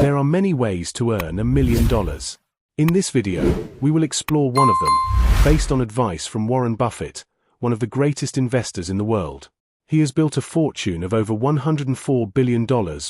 There are many ways to earn $1 million. In this video, we will explore one of them, based on advice from Warren Buffett, one of the greatest investors in the world. He has built a fortune of over $104 billion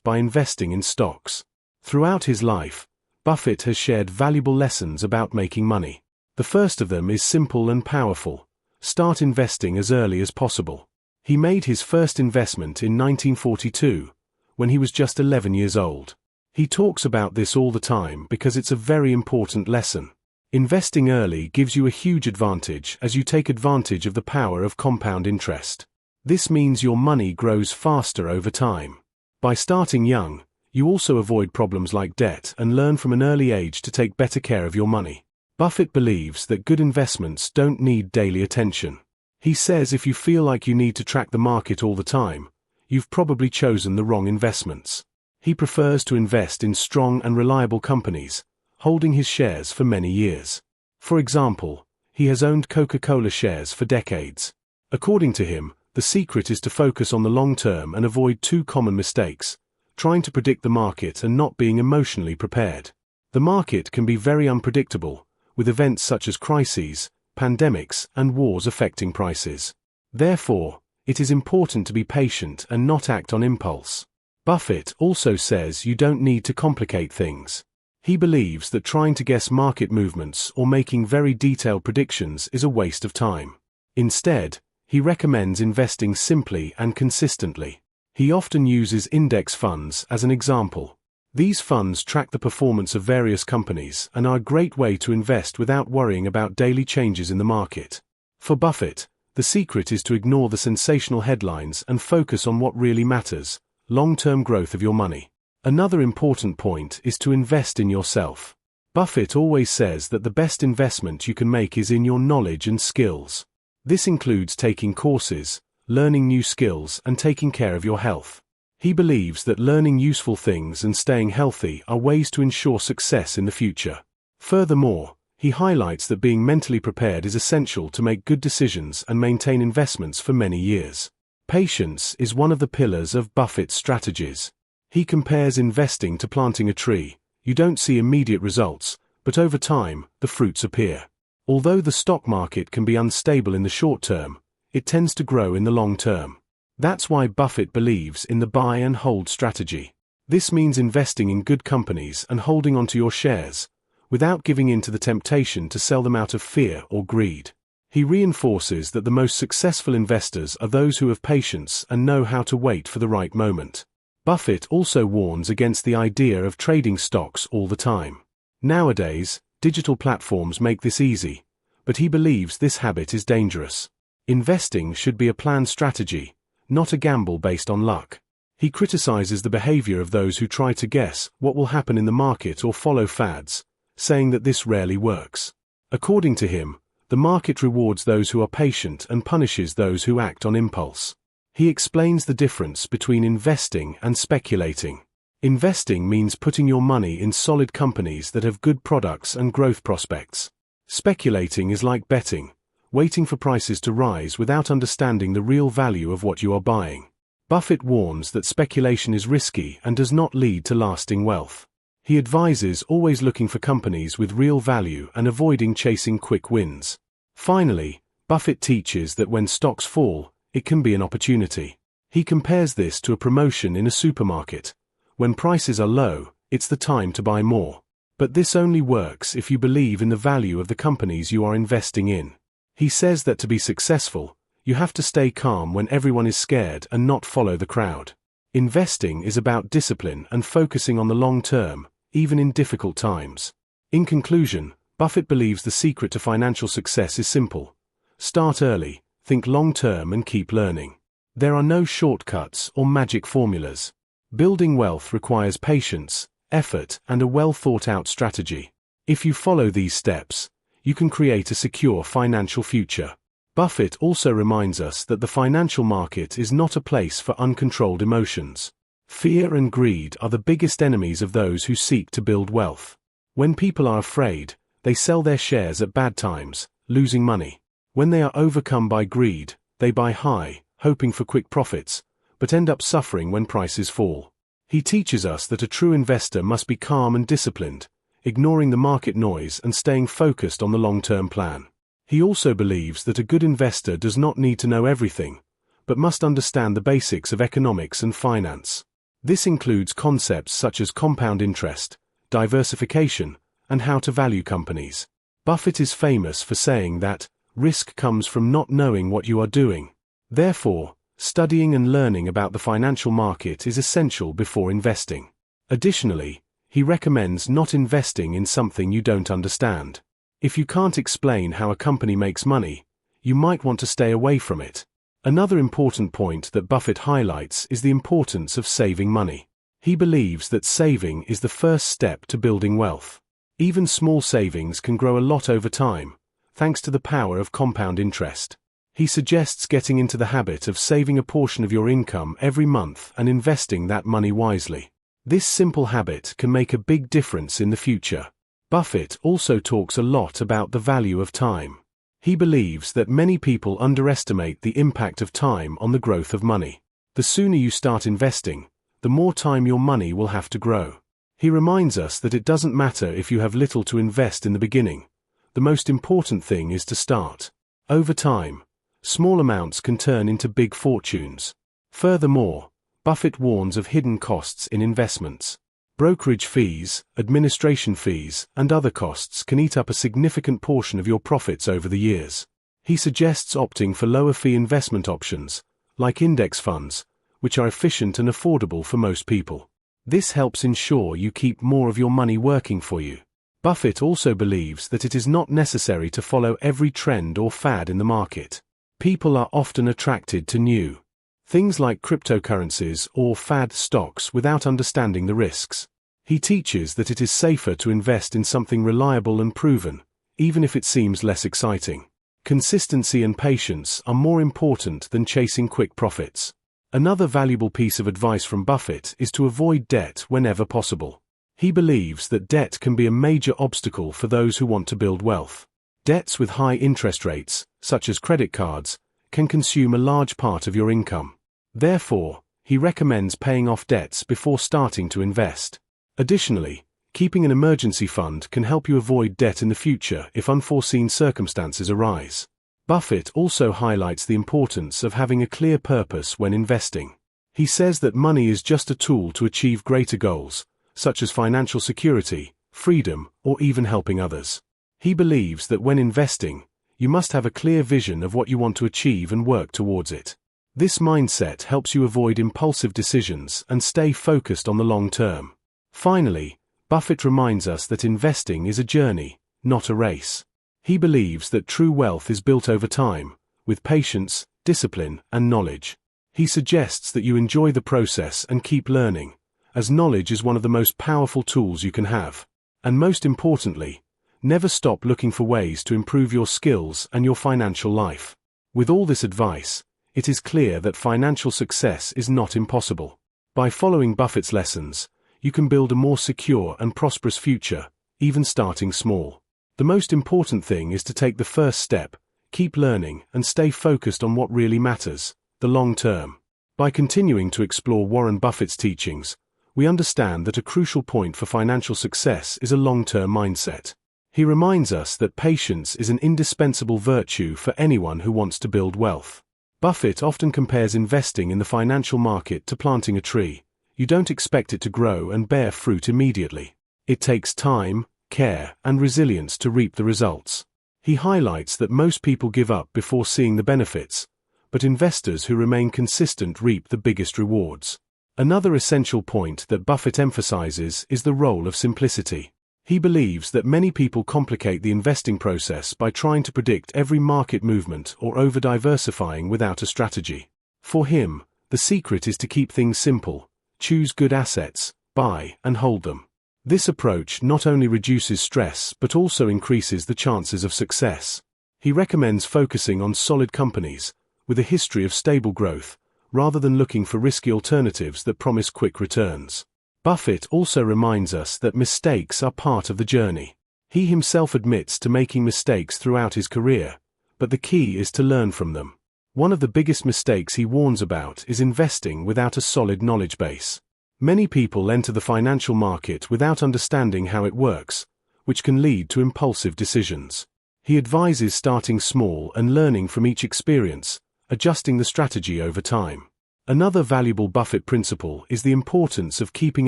by investing in stocks. Throughout his life, Buffett has shared valuable lessons about making money. The first of them is simple and powerful: start investing as early as possible. He made his first investment in 1942, when he was just 11 years old. He talks about this all the time because it's a very important lesson. Investing early gives you a huge advantage as you take advantage of the power of compound interest. This means your money grows faster over time. By starting young, you also avoid problems like debt and learn from an early age to take better care of your money. Buffett believes that good investments don't need daily attention. He says if you feel like you need to track the market all the time, you've probably chosen the wrong investments. He prefers to invest in strong and reliable companies, holding his shares for many years. For example, he has owned Coca-Cola shares for decades. According to him, the secret is to focus on the long term and avoid two common mistakes: trying to predict the market and not being emotionally prepared. The market can be very unpredictable, with events such as crises, pandemics, and wars affecting prices. Therefore, it is important to be patient and not act on impulse. Buffett also says you don't need to complicate things. He believes that trying to guess market movements or making very detailed predictions is a waste of time. Instead, he recommends investing simply and consistently. He often uses index funds as an example. These funds track the performance of various companies and are a great way to invest without worrying about daily changes in the market. For Buffett, the secret is to ignore the sensational headlines and focus on what really matters: long-term growth of your money. Another important point is to invest in yourself. Buffett always says that the best investment you can make is in your knowledge and skills. This includes taking courses, learning new skills, and taking care of your health. He believes that learning useful things and staying healthy are ways to ensure success in the future. Furthermore, he highlights that being mentally prepared is essential to make good decisions and maintain investments for many years. Patience is one of the pillars of Buffett's strategies. He compares investing to planting a tree. You don't see immediate results, but over time, the fruits appear. Although the stock market can be unstable in the short term, it tends to grow in the long term. That's why Buffett believes in the buy and hold strategy. This means investing in good companies and holding onto your shares, without giving in to the temptation to sell them out of fear or greed. He reinforces that the most successful investors are those who have patience and know how to wait for the right moment. Buffett also warns against the idea of trading stocks all the time. Nowadays, digital platforms make this easy, but he believes this habit is dangerous. Investing should be a planned strategy, not a gamble based on luck. He criticizes the behavior of those who try to guess what will happen in the market or follow fads, saying that this rarely works. According to him, the market rewards those who are patient and punishes those who act on impulse. He explains the difference between investing and speculating. Investing means putting your money in solid companies that have good products and growth prospects. Speculating is like betting, waiting for prices to rise without understanding the real value of what you are buying. Buffett warns that speculation is risky and does not lead to lasting wealth. He advises always looking for companies with real value and avoiding chasing quick wins. Finally, Buffett teaches that when stocks fall, it can be an opportunity. He compares this to a promotion in a supermarket. When prices are low, it's the time to buy more. But this only works if you believe in the value of the companies you are investing in. He says that to be successful, you have to stay calm when everyone is scared and not follow the crowd. Investing is about discipline and focusing on the long term, even in difficult times. In conclusion, Buffett believes the secret to financial success is simple: start early, think long term, and keep learning. There are no shortcuts or magic formulas. Building wealth requires patience, effort, and a well thought out strategy. If you follow these steps, you can create a secure financial future. Buffett also reminds us that the financial market is not a place for uncontrolled emotions. Fear and greed are the biggest enemies of those who seek to build wealth. When people are afraid, they sell their shares at bad times, losing money. When they are overcome by greed, they buy high, hoping for quick profits, but end up suffering when prices fall. He teaches us that a true investor must be calm and disciplined, ignoring the market noise and staying focused on the long-term plan. He also believes that a good investor does not need to know everything, but must understand the basics of economics and finance. This includes concepts such as compound interest, diversification, and how to value companies. Buffett is famous for saying that risk comes from not knowing what you are doing. Therefore, studying and learning about the financial market is essential before investing. Additionally, he recommends not investing in something you don't understand. If you can't explain how a company makes money, you might want to stay away from it. Another important point that Buffett highlights is the importance of saving money. He believes that saving is the first step to building wealth. Even small savings can grow a lot over time, thanks to the power of compound interest. He suggests getting into the habit of saving a portion of your income every month and investing that money wisely. This simple habit can make a big difference in the future. Buffett also talks a lot about the value of time. He believes that many people underestimate the impact of time on the growth of money. The sooner you start investing, the more time your money will have to grow. He reminds us that it doesn't matter if you have little to invest in the beginning. The most important thing is to start. Over time, small amounts can turn into big fortunes. Furthermore, Buffett warns of hidden costs in investments. Brokerage fees, administration fees, and other costs can eat up a significant portion of your profits over the years. He suggests opting for lower-fee investment options, like index funds, which are efficient and affordable for most people. This helps ensure you keep more of your money working for you. Buffett also believes that it is not necessary to follow every trend or fad in the market. People are often attracted to new things like cryptocurrencies or fad stocks without understanding the risks. He teaches that it is safer to invest in something reliable and proven, even if it seems less exciting. Consistency and patience are more important than chasing quick profits. Another valuable piece of advice from Buffett is to avoid debt whenever possible. He believes that debt can be a major obstacle for those who want to build wealth. Debts with high interest rates, such as credit cards, can consume a large part of your income. Therefore, he recommends paying off debts before starting to invest. Additionally, keeping an emergency fund can help you avoid debt in the future if unforeseen circumstances arise. Buffett also highlights the importance of having a clear purpose when investing. He says that money is just a tool to achieve greater goals, such as financial security, freedom, or even helping others. He believes that when investing, you must have a clear vision of what you want to achieve and work towards it. This mindset helps you avoid impulsive decisions and stay focused on the long term. Finally, Buffett reminds us that investing is a journey, not a race. He believes that true wealth is built over time, with patience, discipline, and knowledge. He suggests that you enjoy the process and keep learning, as knowledge is one of the most powerful tools you can have. And most importantly, never stop looking for ways to improve your skills and your financial life. With all this advice, it is clear that financial success is not impossible. By following Buffett's lessons, you can build a more secure and prosperous future, even starting small. The most important thing is to take the first step, keep learning, and stay focused on what really matters, the long term. By continuing to explore Warren Buffett's teachings, we understand that a crucial point for financial success is a long-term mindset. He reminds us that patience is an indispensable virtue for anyone who wants to build wealth. Buffett often compares investing in the financial market to planting a tree. You don't expect it to grow and bear fruit immediately. It takes time, care, and resilience to reap the results. He highlights that most people give up before seeing the benefits, but investors who remain consistent reap the biggest rewards. Another essential point that Buffett emphasizes is the role of simplicity. He believes that many people complicate the investing process by trying to predict every market movement or over-diversifying without a strategy. For him, the secret is to keep things simple, choose good assets, buy and hold them. This approach not only reduces stress but also increases the chances of success. He recommends focusing on solid companies, with a history of stable growth, rather than looking for risky alternatives that promise quick returns. Buffett also reminds us that mistakes are part of the journey. He himself admits to making mistakes throughout his career, but the key is to learn from them. One of the biggest mistakes he warns about is investing without a solid knowledge base. Many people enter the financial market without understanding how it works, which can lead to impulsive decisions. He advises starting small and learning from each experience, adjusting the strategy over time. Another valuable Buffett principle is the importance of keeping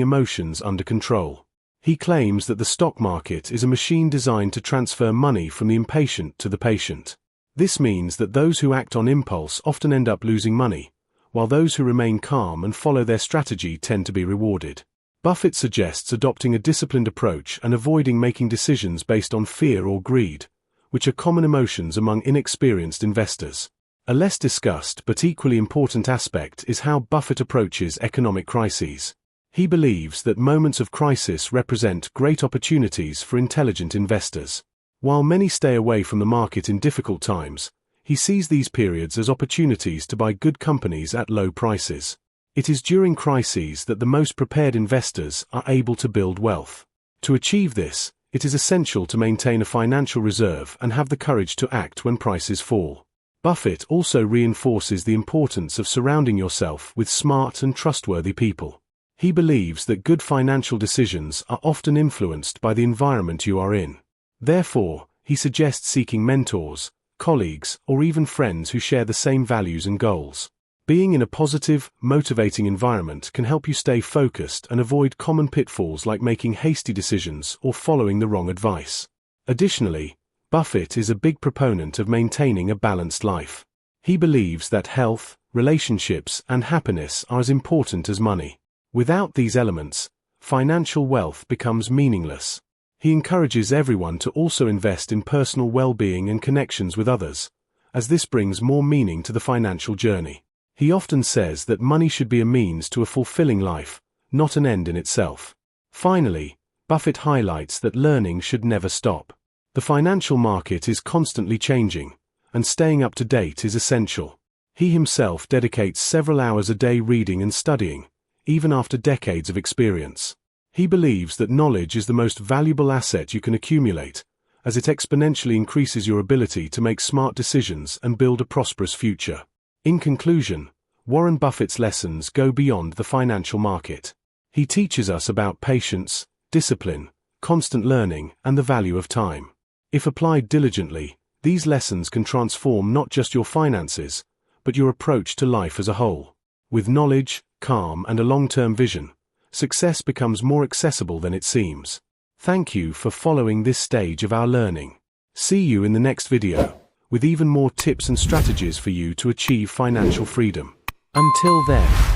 emotions under control. He claims that the stock market is a machine designed to transfer money from the impatient to the patient. This means that those who act on impulse often end up losing money, while those who remain calm and follow their strategy tend to be rewarded. Buffett suggests adopting a disciplined approach and avoiding making decisions based on fear or greed, which are common emotions among inexperienced investors. A less discussed but equally important aspect is how Buffett approaches economic crises. He believes that moments of crisis represent great opportunities for intelligent investors. While many stay away from the market in difficult times, he sees these periods as opportunities to buy good companies at low prices. It is during crises that the most prepared investors are able to build wealth. To achieve this, it is essential to maintain a financial reserve and have the courage to act when prices fall. Buffett also reinforces the importance of surrounding yourself with smart and trustworthy people. He believes that good financial decisions are often influenced by the environment you are in. Therefore, he suggests seeking mentors, colleagues, or even friends who share the same values and goals. Being in a positive, motivating environment can help you stay focused and avoid common pitfalls like making hasty decisions or following the wrong advice. Additionally, Buffett is a big proponent of maintaining a balanced life. He believes that health, relationships, and happiness are as important as money. Without these elements, financial wealth becomes meaningless. He encourages everyone to also invest in personal well-being and connections with others, as this brings more meaning to the financial journey. He often says that money should be a means to a fulfilling life, not an end in itself. Finally, Buffett highlights that learning should never stop. The financial market is constantly changing, and staying up to date is essential. He himself dedicates several hours a day reading and studying, even after decades of experience. He believes that knowledge is the most valuable asset you can accumulate, as it exponentially increases your ability to make smart decisions and build a prosperous future. In conclusion, Warren Buffett's lessons go beyond the financial market. He teaches us about patience, discipline, constant learning, and the value of time. If applied diligently, these lessons can transform not just your finances, but your approach to life as a whole. With knowledge, calm, and a long-term vision, success becomes more accessible than it seems. Thank you for following this stage of our learning. See you in the next video, with even more tips and strategies for you to achieve financial freedom. Until then.